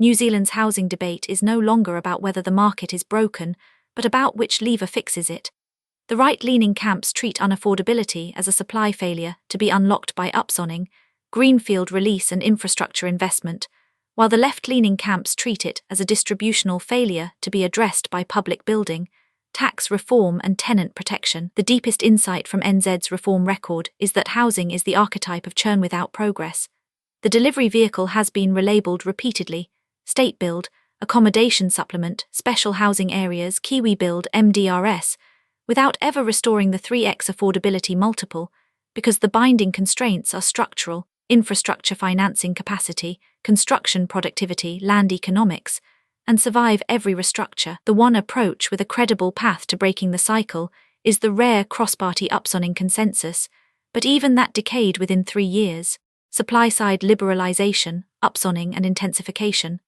New Zealand's housing debate is no longer about whether the market is broken, but about which lever fixes it. The right-leaning camps treat unaffordability as a supply failure to be unlocked by upzoning, greenfield release and infrastructure investment, while the left-leaning camps treat it as a distributional failure to be addressed by public building, tax reform and tenant protection. The deepest insight from NZ's reform record is that housing is the archetype of churn without progress. The delivery vehicle has been relabelled repeatedly: State Build, Accommodation Supplement, Special Housing Areas, Kiwi Build, MDRS, without ever restoring the 3x affordability multiple, because the binding constraints are structural: infrastructure financing capacity, construction productivity, land economics, and survive every restructure. The one approach with a credible path to breaking the cycle is the rare cross-party upzoning consensus, but even that decayed within 3 years. Supply-side liberalisation, upzoning and intensification.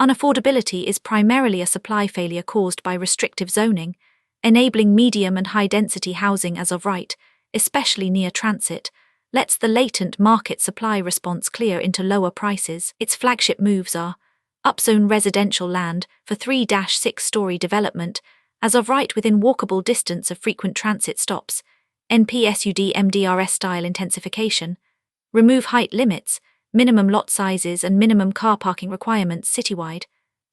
Unaffordability is primarily a supply failure caused by restrictive zoning, enabling medium and high-density housing as of right, especially near transit, lets the latent market supply response clear into lower prices. Its flagship moves are: upzone residential land for 3-6-storey development, as of right within walkable distance of frequent transit stops, NPSUD MDRS-style intensification, remove height limits, minimum lot sizes and minimum car parking requirements citywide,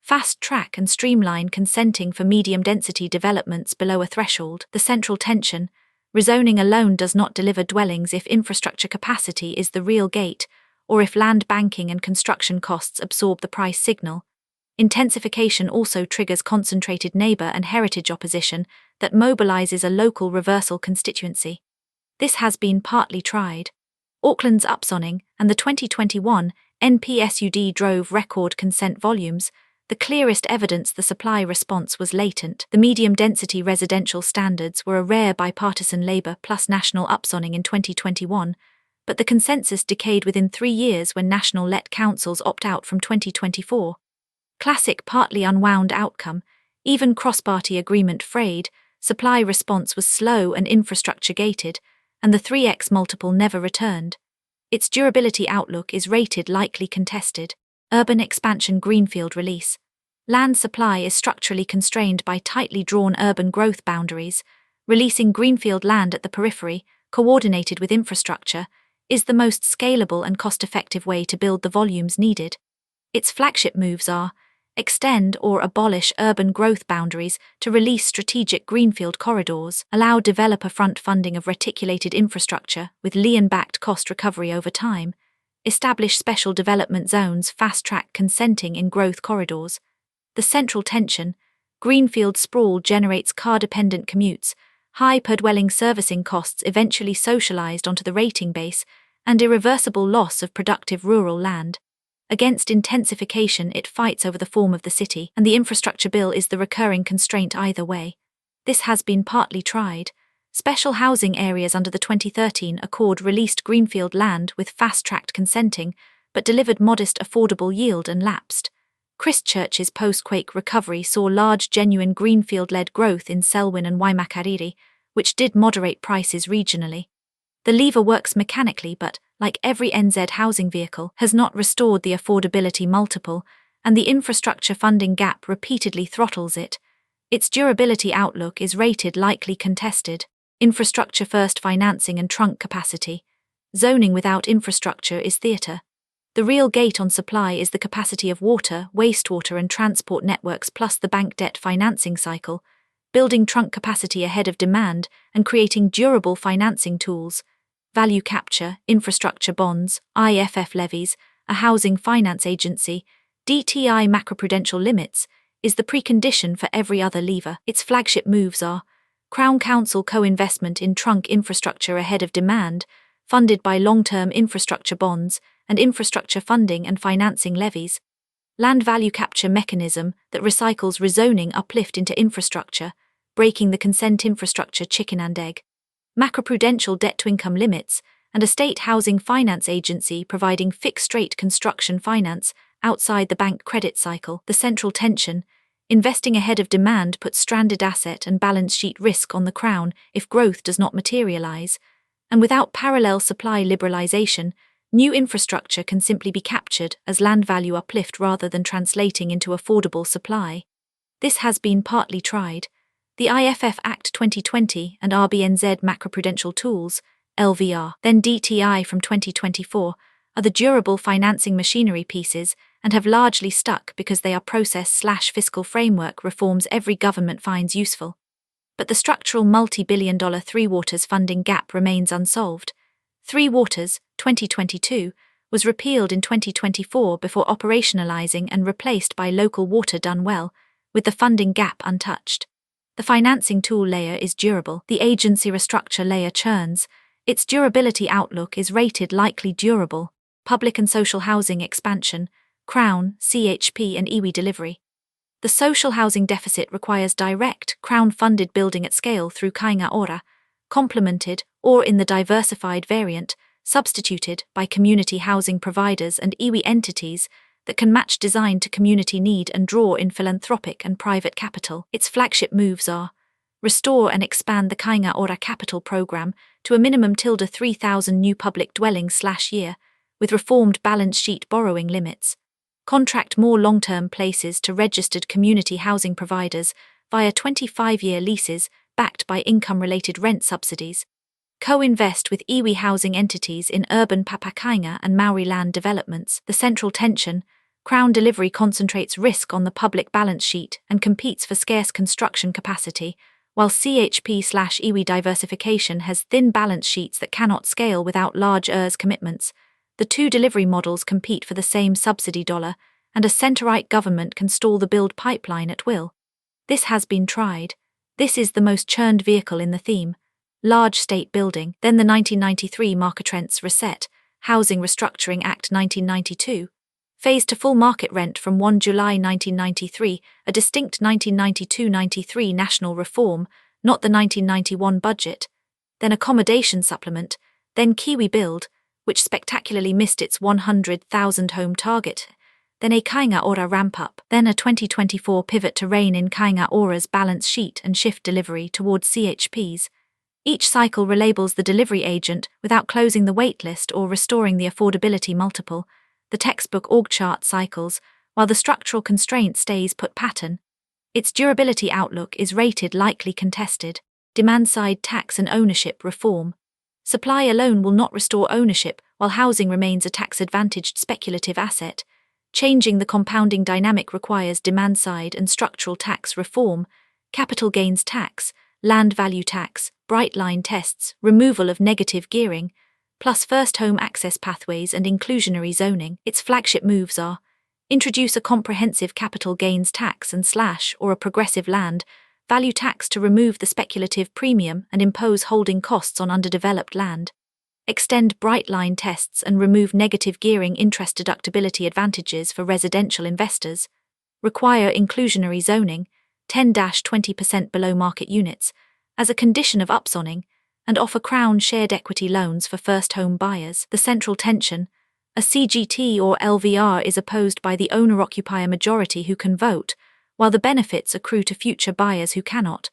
fast-track and streamline consenting for medium-density developments below a threshold. The central tension: rezoning alone does not deliver dwellings if infrastructure capacity is the real gate, or if land banking and construction costs absorb the price signal. Intensification also triggers concentrated neighbour and heritage opposition that mobilises a local reversal constituency. This has been partly tried. Auckland's upzoning and the 2021 NPSUD drove record consent volumes, the clearest evidence the supply response was latent. The medium-density residential standards were a rare bipartisan Labour plus national upzoning in 2021, but the consensus decayed within 3 years when national-let councils opt out from 2024. Classic partly unwound outcome: even cross-party agreement frayed, supply response was slow and infrastructure-gated, and the 3x multiple never returned. Its durability outlook is rated likely contested. Urban expansion greenfield release. Land supply is structurally constrained by tightly drawn urban growth boundaries. Releasing greenfield land at the periphery, coordinated with infrastructure, is the most scalable and cost-effective way to build the volumes needed. Its flagship moves are: extend or abolish urban growth boundaries to release strategic greenfield corridors, allow developer front funding of reticulated infrastructure with lien-backed cost recovery over time, establish special development zones, fast-track consenting in growth corridors. The central tension: greenfield sprawl generates car-dependent commutes, high per-dwelling servicing costs eventually socialised onto the rating base, and irreversible loss of productive rural land. Against intensification, it fights over the form of the city, and the infrastructure bill is the recurring constraint either way. This has been partly tried. Special housing areas under the 2013 Accord released greenfield land with fast-tracked consenting, but delivered modest affordable yield and lapsed. Christchurch's post-quake recovery saw large genuine greenfield-led growth in Selwyn and Waimakariri, which did moderate prices regionally. The lever works mechanically but, like every NZ housing vehicle, has not restored the affordability multiple, and the infrastructure funding gap repeatedly throttles it. Its durability outlook is rated likely contested. Infrastructure-first financing and trunk capacity. Zoning without infrastructure is theatre. The real gate on supply is the capacity of water, wastewater and transport networks plus the bank debt financing cycle, building trunk capacity ahead of demand and creating durable financing tools. Value capture, infrastructure bonds, IFF levies, a housing finance agency, DTI macroprudential limits, is the precondition for every other lever. Its flagship moves are: Crown Council co-investment in trunk infrastructure ahead of demand, funded by long-term infrastructure bonds and infrastructure funding and financing levies. Land value capture mechanism that recycles rezoning uplift into infrastructure, breaking the consent infrastructure chicken and egg. Macroprudential debt-to-income limits, and a state housing finance agency providing fixed-rate construction finance outside the bank credit cycle. The central tension: investing ahead of demand puts stranded asset and balance sheet risk on the Crown if growth does not materialise, and without parallel supply liberalisation, New infrastructure can simply be captured as land value uplift rather than translating into affordable supply. This has been partly tried. The IFF Act 2020 and RBNZ macroprudential tools, LVR, then DTI from 2024, are the durable financing machinery pieces and have largely stuck because they are process/fiscal framework reforms every government finds useful. But the structural multi-billion-dollar Three Waters funding gap remains unsolved. Three Waters, 2022, was repealed in 2024 before operationalizing and replaced by Local Water Done Well, with the funding gap untouched. The financing tool layer is durable, the agency restructure layer churns. Its durability outlook is rated likely durable. Public and social housing expansion, Crown, CHP and iwi delivery. The social housing deficit requires direct, Crown-funded building at scale through Kainga Ora, complemented, or in the diversified variant, substituted by community housing providers and iwi entities that can match design to community need and draw in philanthropic and private capital. Its flagship moves are restore and expand the Kainga Ora capital program to a minimum 3,000 new public dwellings/year, with reformed balance sheet borrowing limits. Contract more long-term places to registered community housing providers via 25-year leases backed by income-related rent subsidies. Co-invest with iwi housing entities in urban Papakainga and Maori land developments. The central tension, Crown delivery concentrates risk on the public balance sheet and competes for scarce construction capacity, while CHP/iwi diversification has thin balance sheets that cannot scale without large ERS commitments. The two delivery models compete for the same subsidy dollar, and a centre-right government can stall the build pipeline at will. This has been tried. This is the most churned vehicle in the theme. Large state building, then the 1993 Marketrents Reset, Housing Restructuring Act 1992. Phased to full market rent from 1 July 1993, a distinct 1992-93 national reform, not the 1991 budget. Then accommodation supplement, then Kiwi Build, which spectacularly missed its 100,000 home target, then a Kainga Ora ramp-up, then a 2024 pivot to rein in Kainga Ora's balance sheet and shift delivery towards CHPs. Each cycle relabels the delivery agent without closing the waitlist or restoring the affordability multiple. The textbook org chart cycles, while the structural constraint stays put pattern. Its durability outlook is rated likely contested. Demand-side tax and ownership reform. Supply alone will not restore ownership while housing remains a tax-advantaged speculative asset. Changing the compounding dynamic requires demand-side and structural tax reform, capital gains tax, land value tax, bright line tests, removal of negative gearing, plus first home access pathways and inclusionary zoning. Its flagship moves are introduce a comprehensive capital gains tax and or a progressive land value tax to remove the speculative premium and impose holding costs on underdeveloped land. Extend bright line tests and remove negative gearing interest deductibility advantages for residential investors. Require inclusionary zoning, 10-20% below market units, as a condition of upzoning, and offer Crown shared equity loans for first home buyers. The central tension, a CGT or LVR is opposed by the owner-occupier majority who can vote, while the benefits accrue to future buyers who cannot.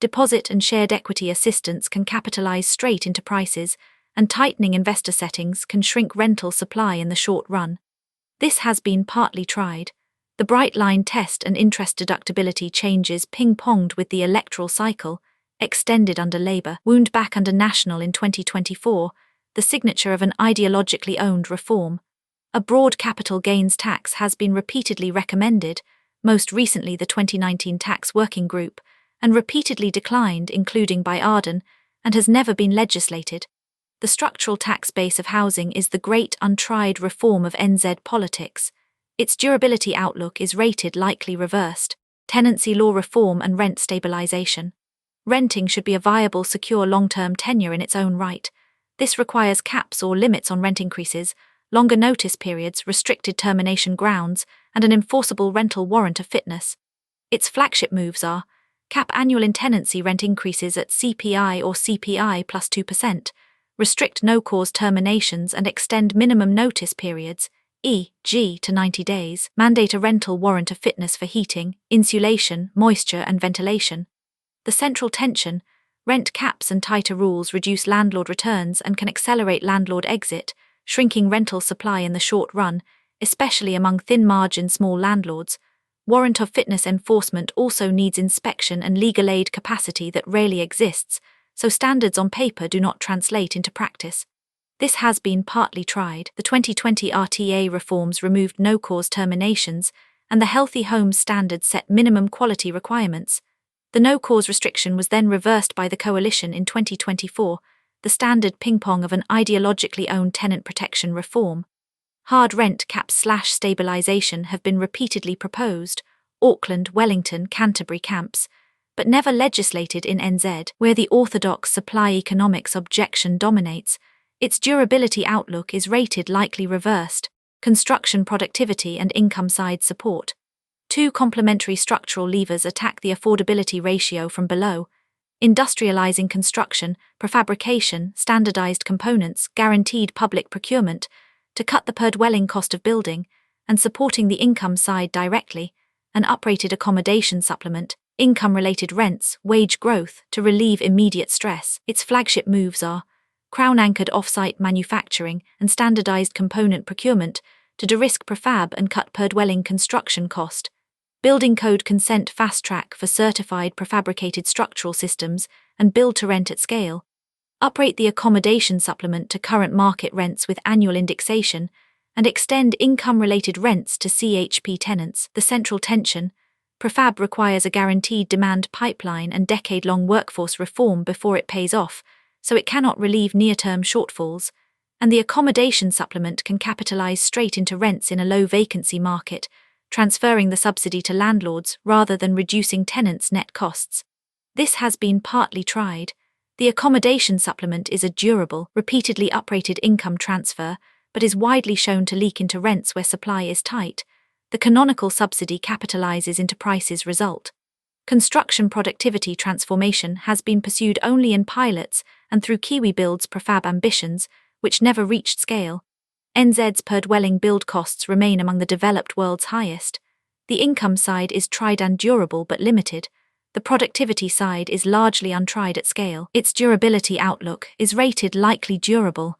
Deposit and shared equity assistance can capitalize straight into prices, and tightening investor settings can shrink rental supply in the short run. This has been partly tried. The bright line test and interest deductibility changes ping-ponged with the electoral cycle, extended under Labour, wound back under National in 2024, the signature of an ideologically owned reform. A broad capital gains tax has been repeatedly recommended, most recently the 2019 Tax Working Group, and repeatedly declined, including by Arden, and has never been legislated. The structural tax base of housing is the great untried reform of NZ politics. Its durability outlook is rated likely reversed. Tenancy law reform and rent stabilisation. Renting should be a viable, secure long-term tenure in its own right. This requires caps or limits on rent increases, longer notice periods, restricted termination grounds, and an enforceable rental warrant of fitness. Its flagship moves are cap annual in tenancy rent increases at CPI or CPI plus 2%, restrict no-cause terminations and extend minimum notice periods, e.g. to 90 days, mandate a rental warrant of fitness for heating, insulation, moisture and ventilation. The central tension, rent caps and tighter rules reduce landlord returns and can accelerate landlord exit, shrinking rental supply in the short run, especially among thin-margin small landlords. Warrant of fitness enforcement also needs inspection and legal aid capacity that rarely exists, so standards on paper do not translate into practice. This has been partly tried. The 2020 RTA reforms removed no-cause terminations, and the Healthy Homes Standard set minimum quality requirements. The no-cause restriction was then reversed by the coalition in 2024, the standard ping-pong of an ideologically owned tenant protection reform. Hard rent caps/stabilisation have been repeatedly proposed, Auckland, Wellington, Canterbury camps, but never legislated in NZ, where the orthodox supply economics objection dominates. Its durability outlook is rated likely reversed, construction productivity and income side support. Two complementary structural levers attack the affordability ratio from below: industrializing construction, prefabrication, standardized components, guaranteed public procurement, to cut the per-dwelling cost of building, and supporting the income side directly, an uprated accommodation supplement, income-related rents, wage growth, to relieve immediate stress. Its flagship moves are Crown-anchored off-site manufacturing and standardized component procurement to de-risk prefab and cut per-dwelling construction cost, building code consent fast-track for certified prefabricated structural systems and build-to-rent at scale, uprate the accommodation supplement to current market rents with annual indexation, and extend income-related rents to CHP tenants. The central tension: prefab requires a guaranteed demand pipeline and decade-long workforce reform before it pays off, so it cannot relieve near-term shortfalls, and the accommodation supplement can capitalize straight into rents in a low-vacancy market, transferring the subsidy to landlords rather than reducing tenants' net costs. This has been partly tried. The accommodation supplement is a durable, repeatedly uprated income transfer, but is widely shown to leak into rents where supply is tight. The canonical subsidy capitalizes into prices result. Construction productivity transformation has been pursued only in pilots and through Kiwi Build's prefab ambitions, which never reached scale. NZ's per-dwelling build costs remain among the developed world's highest. The income side is tried and durable but limited. The productivity side is largely untried at scale. Its durability outlook is rated likely durable.